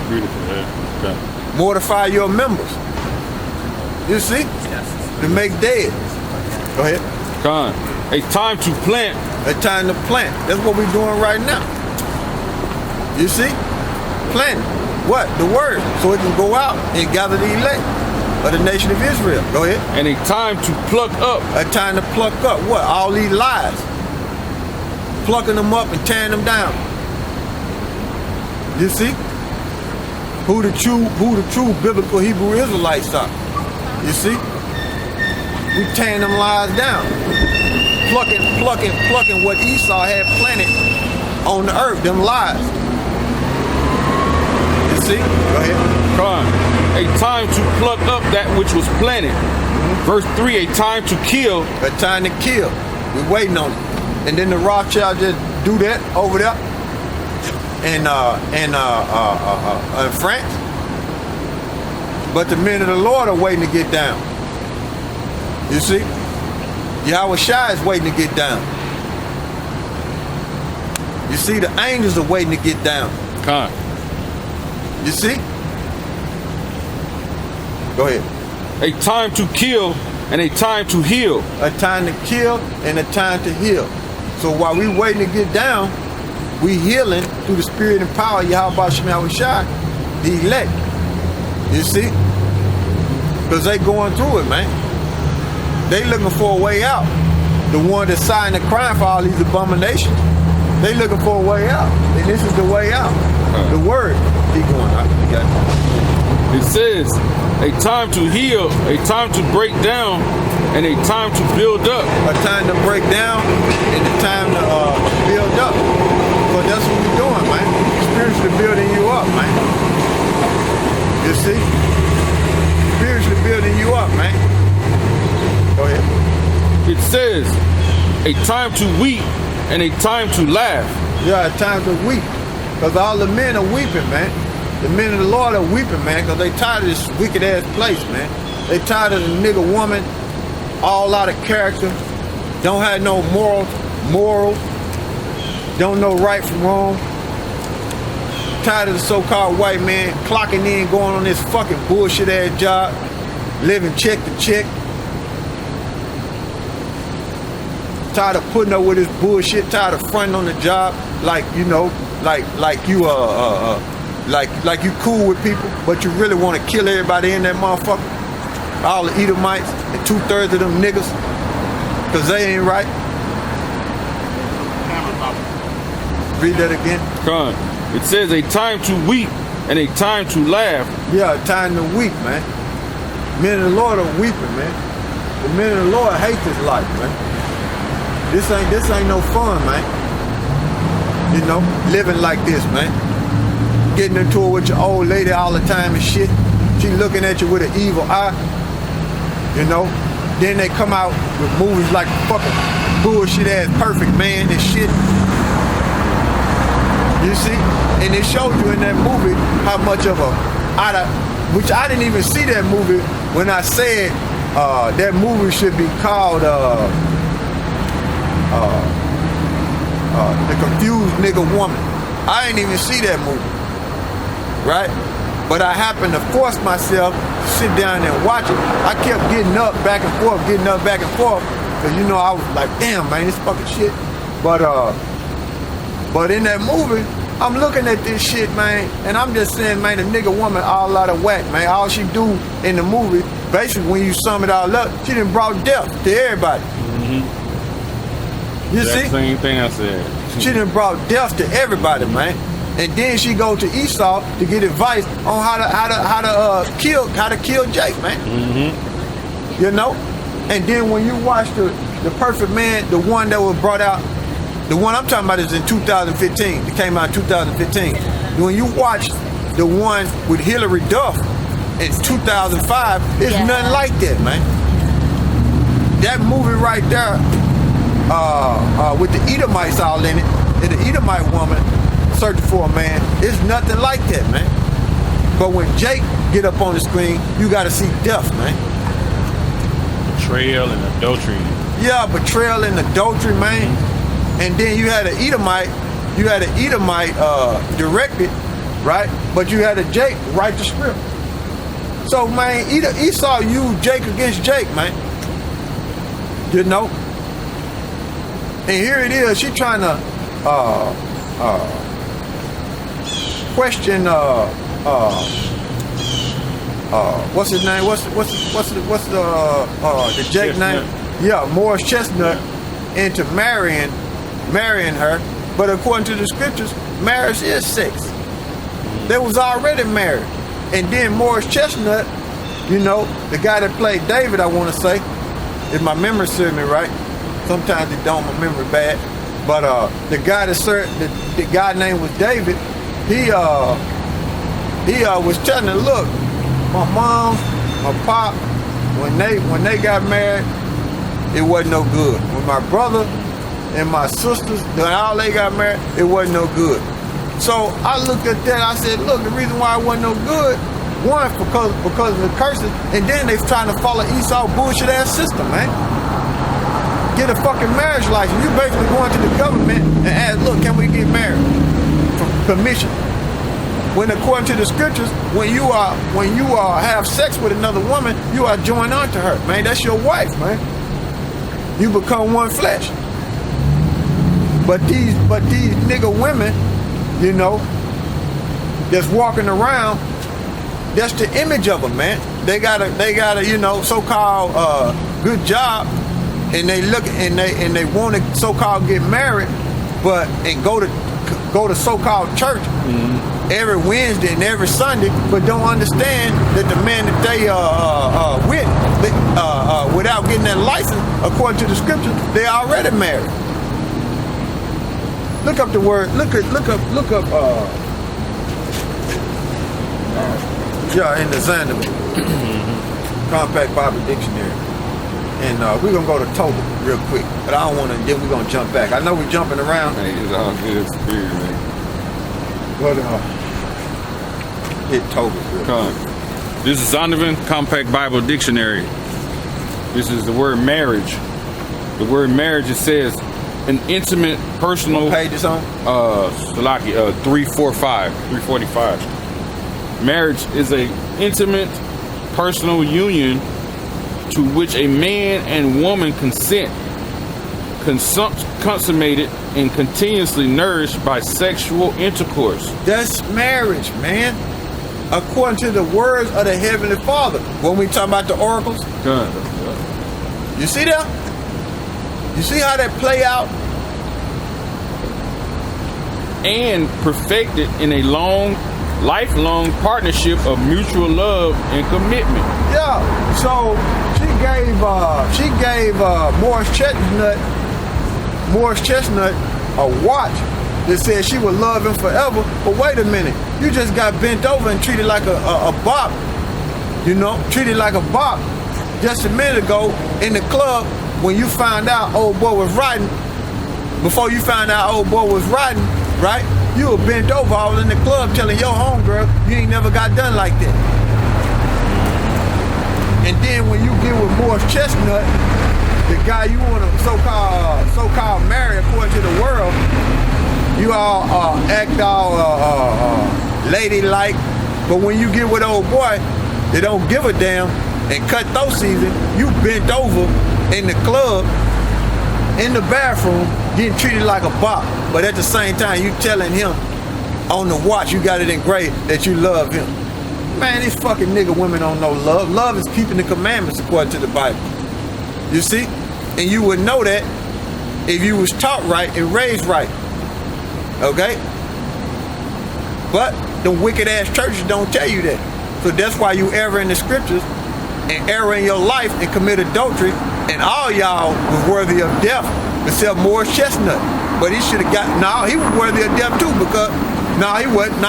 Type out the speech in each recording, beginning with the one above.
beautiful, yeah. Okay. Mortify your members. You see? To make dead. Go ahead. Con. A time to plant. A time to plant. That's what we're doing right now. You see? Planting. What? The word. So it can go out and gather the elect of the nation of Israel. Go ahead. And a time to pluck up. A time to pluck up what? All these lies. Plucking them up and tearing them down. You see? Who the true biblical Hebrew Israelites are. You see? We tearing them lies down. Plucking what Esau had planted on the earth, them lies. You see? Go ahead. Con. A time to pluck up that which was planted. Verse 3, a time to kill. A time to kill. We're waiting on it. And then the Rothschild just do that over there in France. But the men of the Lord are waiting to get down. You see? Yahweh Shai is waiting to get down. You see, the angels are waiting to get down. Con. You see? Go ahead. A time to kill and a time to heal. A time to kill and a time to heal. So while we waiting to get down, we healing through the spirit and power of Yahweh Shai, the elect. You see? Because they going through it, man. They looking for a way out. The one that signed the crime for all these abominations. They looking for a way out. And this is the way out. The word. Keep going. You got it. It says, a time to heal, a time to break down, and a time to build up. A time to break down and a time to build up. But that's what we're doing, man. Spiritually building you up, man. You see? Spiritually building you up, man. Go ahead. It says, a time to weep and a time to laugh. Yeah, a time to weep. Because all the men are weeping, man. The men of the Lord are weeping, man, because they tired of this wicked ass place, man. They tired of the nigga woman, all out of character, don't have no morals, don't know right from wrong. Tired of the so-called white man clocking in, going on this fucking bullshit ass job, living check to check. Tired of putting up with this bullshit, tired of fronting on the job, like, you know, like you cool with people, but you really want to kill everybody in that motherfucker. All the Edomites and 2/3 of them niggas, because they ain't right. Read that again. Con. It says a time to weep and a time to laugh. Yeah, a time to weep, man. Men of the Lord are weeping, man. The men of the Lord hate this life, man. This ain't no fun, man. You know, living like this, man. Getting into it with your old lady all the time and shit. She looking at you with an evil eye. You know? Then they come out with movies like fucking bullshit ass Perfect Man and shit. You see? And it showed you in that movie how much of which I didn't even see that movie when I said that movie should be called The Confused Nigga Woman. I didn't even see that movie. Right? But I happened to force myself to sit down and watch it. I kept getting up back and forth, because you know I was like, damn, man, this fucking shit. But in that movie, I'm looking at this shit, man, and I'm just saying, man, the nigga woman all out of whack, man. All she do in the movie, basically, when you sum it all up, she done brought death to everybody. You see? Same thing I said. She done brought death to everybody, man. And then she go to Esau to get advice on how to kill Jake, man. You know? And then when you watch the Perfect Man, the one that was brought out, the one I'm talking about is in 2015. It came out in 2015. When you watch the one with Hillary Duff in 2005, it's nothing like that, man. That movie right there, with the Edomites all in it, and the Edomite woman searching for a man, it's nothing like that, man. But when Jake get up on the screen, you got to see death, man. Betrayal and adultery. Yeah, betrayal and adultery, man. And then you had an Edomite directed right? But you had a Jake write the script. So, man, Esau used Jake against Jake, man. You know? And here it is, she trying to question what's his name? What's the Jake Chestnut. name? Yeah, Morris Chestnut into marrying her. But according to the scriptures, marriage is sex. They was already married. And then Morris Chestnut, you know, the guy that played David, I want to say, if my memory serves me right. Sometimes it don't, my memory bad. But the guy that served, the guy name was David. He was telling her, look, my mom, my pop, when they got married, it wasn't no good. When my brother and my sisters, when all they got married, it wasn't no good. So I looked at that, I said, look, the reason why it wasn't no good, one, because of the curses, and then they trying to follow Esau's bullshit ass system, man. Get a fucking marriage license. You basically going to the government and ask, look, can we get married? For permission. When according to the scriptures, when you have sex with another woman, you are joined onto her, man. That's your wife, man. You become one flesh. But these nigga women, you know, that's walking around, that's the image of them, man. They got a you know, so-called good job, and they look and they want to so-called get married, and go to so-called church every Wednesday and every Sunday, but don't understand that the man that they without getting that license, according to the scriptures, they already married. Look up the word. Look up. In the Zanderman Compact Bible Dictionary, and we're gonna go to Tobit real quick. But I don't want to. Then we're gonna jump back. I know we're jumping around. Hey, it's all good spirit, man. But hit Tobit real quick. This is Zondervan Compact Bible Dictionary. This is the word marriage. The word marriage, it says an intimate, personal. What page is on? Salaki, 345. Marriage is a intimate, personal union to which a man and woman consent, consummated and continuously nourished by sexual intercourse. That's marriage, man. According to the words of the Heavenly Father. When we talk about the oracles. You see that? You see how that play out? And perfected in a lifelong partnership of mutual love and commitment. Yeah. So she gave Morris Chestnut a watch that said she would love him forever. But wait a minute, you just got bent over and treated like a bop. You know, treated like a bop just a minute ago in the club when you found out old boy was riding. Before you found out old boy was riding, right? You were bent over. I was in the club telling your homegirl you ain't never got done like that. And then when you get with Morris Chestnut, the guy you want to so-called marry according to the world, you all act all ladylike, but when you get with old boy, they don't give a damn and cut those season. You bent over in the club, in the bathroom, getting treated like a bop, but at the same time you telling him on the watch you got it engraved that you love him. Man, these fucking nigga women don't know love. Love is keeping the commandments according to the Bible. You see? And you would know that if you was taught right and raised right. Okay? But the wicked ass churches don't tell you that. So that's why you err in the scriptures and err in your life and commit adultery, and all y'all was worthy of death except Morris Chestnut. But he should have got, he was worthy of death too, because he wasn't.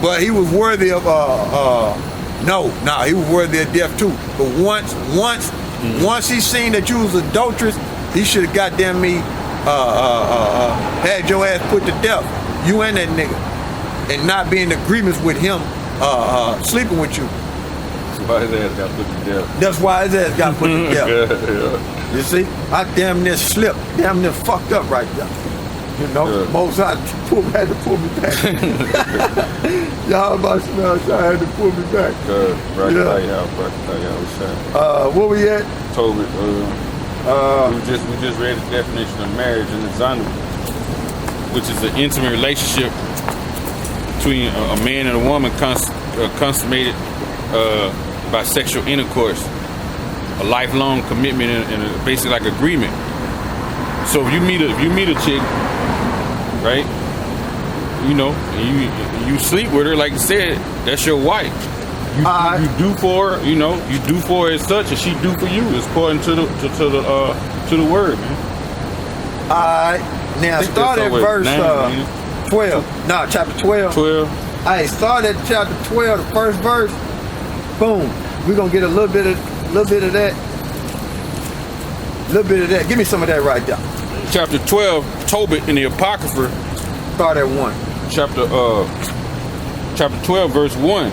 But he was worthy of he was worthy of death too. But once he seen that you was adulterous, he should have goddamn me had your ass put to death. You and that nigga. And not be in agreements with him sleeping with you. That's why his ass got put to death. That's why his ass got put to death. Yeah. You see? I damn near slipped. Damn near fucked up right there. You know, Most High had to pull me back. Y'all about to smell, so I had to pull me back. Where we at? Tobit. We just read the definition of marriage in the Zondervan, which is an intimate relationship between a man and a woman consummated by sexual intercourse, a lifelong commitment and basically like agreement. So if you meet a chick, right? You know, and you sleep with her, like you said, that's your wife. You do for her, you know, you do for her as such, and she do for you. It's according to the word, man. All right. Now start at verse 12. No, chapter 12. 12. Hey, start at chapter 12, the first verse. Boom. We're gonna get a little bit of that. Give me some of that right there. Chapter 12, Tobit in the Apocrypha. Start at 1. Chapter 12, verse 1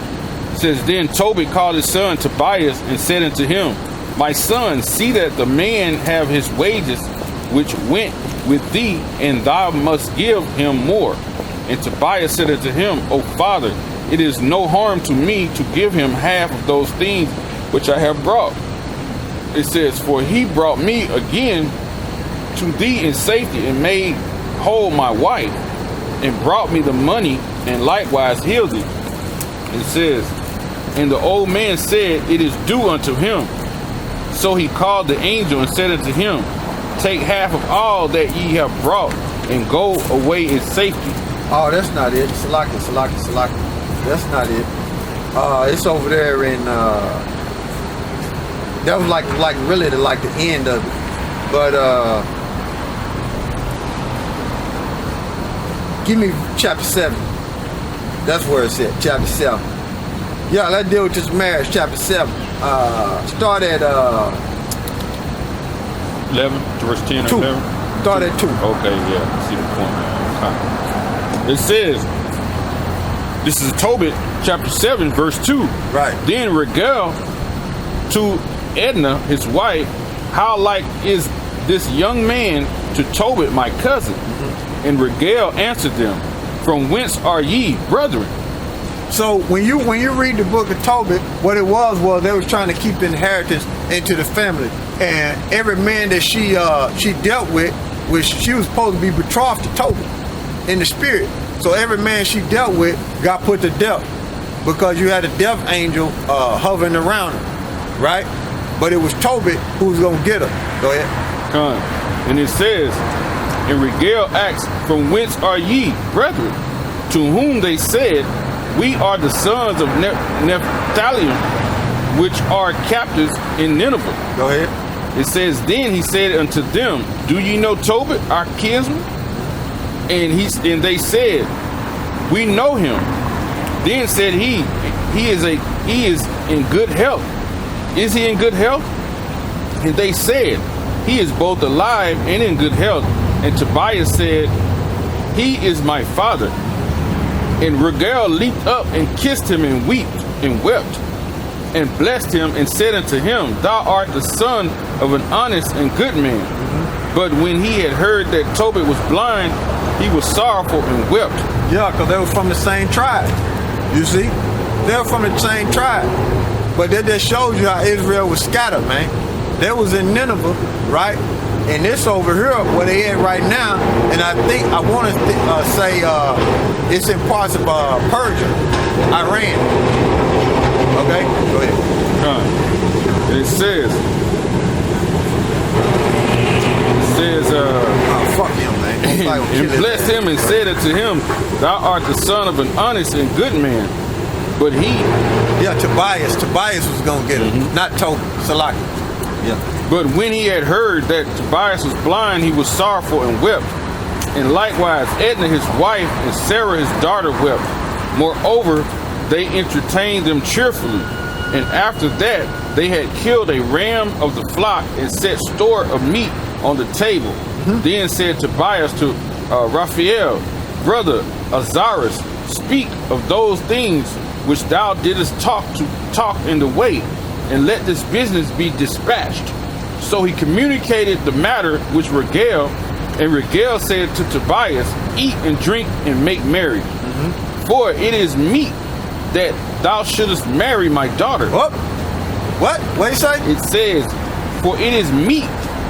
says, Then Tobit called his son Tobias and said unto him, My son, see that the man have his wages which went with thee, and thou must give him more. And Tobias said unto him, O father, it is no harm to me to give him half of those things which I have brought. It says, For he brought me again to thee in safety, and made whole my wife, and brought me the money, and likewise healed thee. It says, And the old man said, It is due unto him. So he called the angel and said unto him, Take half of all that ye have brought, and go away in safety. Oh, that's not it. Salaki. That's not it. It's over there in that was like really the end of it. But give me chapter 7. That's where it's at, chapter 7. Yeah, let's deal with this marriage, chapter 7. Start at 11, verse 10 or 2. 11? Start at 2. Okay, yeah, I see the point. It says, this is Tobit, chapter 7, verse 2. Right. Then Regel to Edna, his wife, How like is this young man to Tobit, my cousin? Mm-hmm. And Regel answered them, From whence are ye, brethren? So when you read the book of Tobit, what it was they was trying to keep the inheritance into the family, and every man that she dealt with, which she was supposed to be betrothed to Tobit in the spirit. So every man she dealt with got put to death because you had a death angel hovering around her, right? But it was Tobit who was gonna get her. Go ahead. And it says, And Regel asked, From whence are ye, brethren? To whom they said, We are the sons of Naphtali, which are captives in Nineveh. Go ahead. It says, Then he said unto them, Do ye know Tobit, our kinsman? And they said, We know him. Then said he is in good health. Is he in good health? And they said, He is both alive and in good health. And Tobias said, He is my father. And Regel leaped up and kissed him and wept, and blessed him and said unto him, Thou art the son of an honest and good man. Mm-hmm. But when he had heard that Tobit was blind, he was sorrowful and wept. Yeah, because they were from the same tribe. You see? They were from the same tribe. But that just shows you how Israel was scattered, man. They was in Nineveh, right? And this over here, where they at right now, and I want to say it's in parts of Persia, Iran. Okay, go ahead. It says, fuck him, man. And blessed him and said unto him, Thou art the son of an honest and good man. But he... Yeah, Tobias was going to get him, not Tobit, Salaki. Yeah. But when he had heard that Tobias was blind, he was sorrowful and wept. And likewise Edna his wife and Sarah his daughter wept. Moreover, they entertained them cheerfully. And after that, they had killed a ram of the flock and set store of meat on the table. Mm-hmm. Then said Tobias to Raphael, Brother Azarus, speak of those things which thou didst talk in the way, and let this business be dispatched. So he communicated the matter which Regel And Regel said to Tobias, eat and drink and make merry. For it is meet that thou shouldest marry my daughter. What? What you say? It says, for it is meet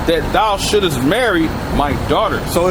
that thou shouldest marry my daughter. So it's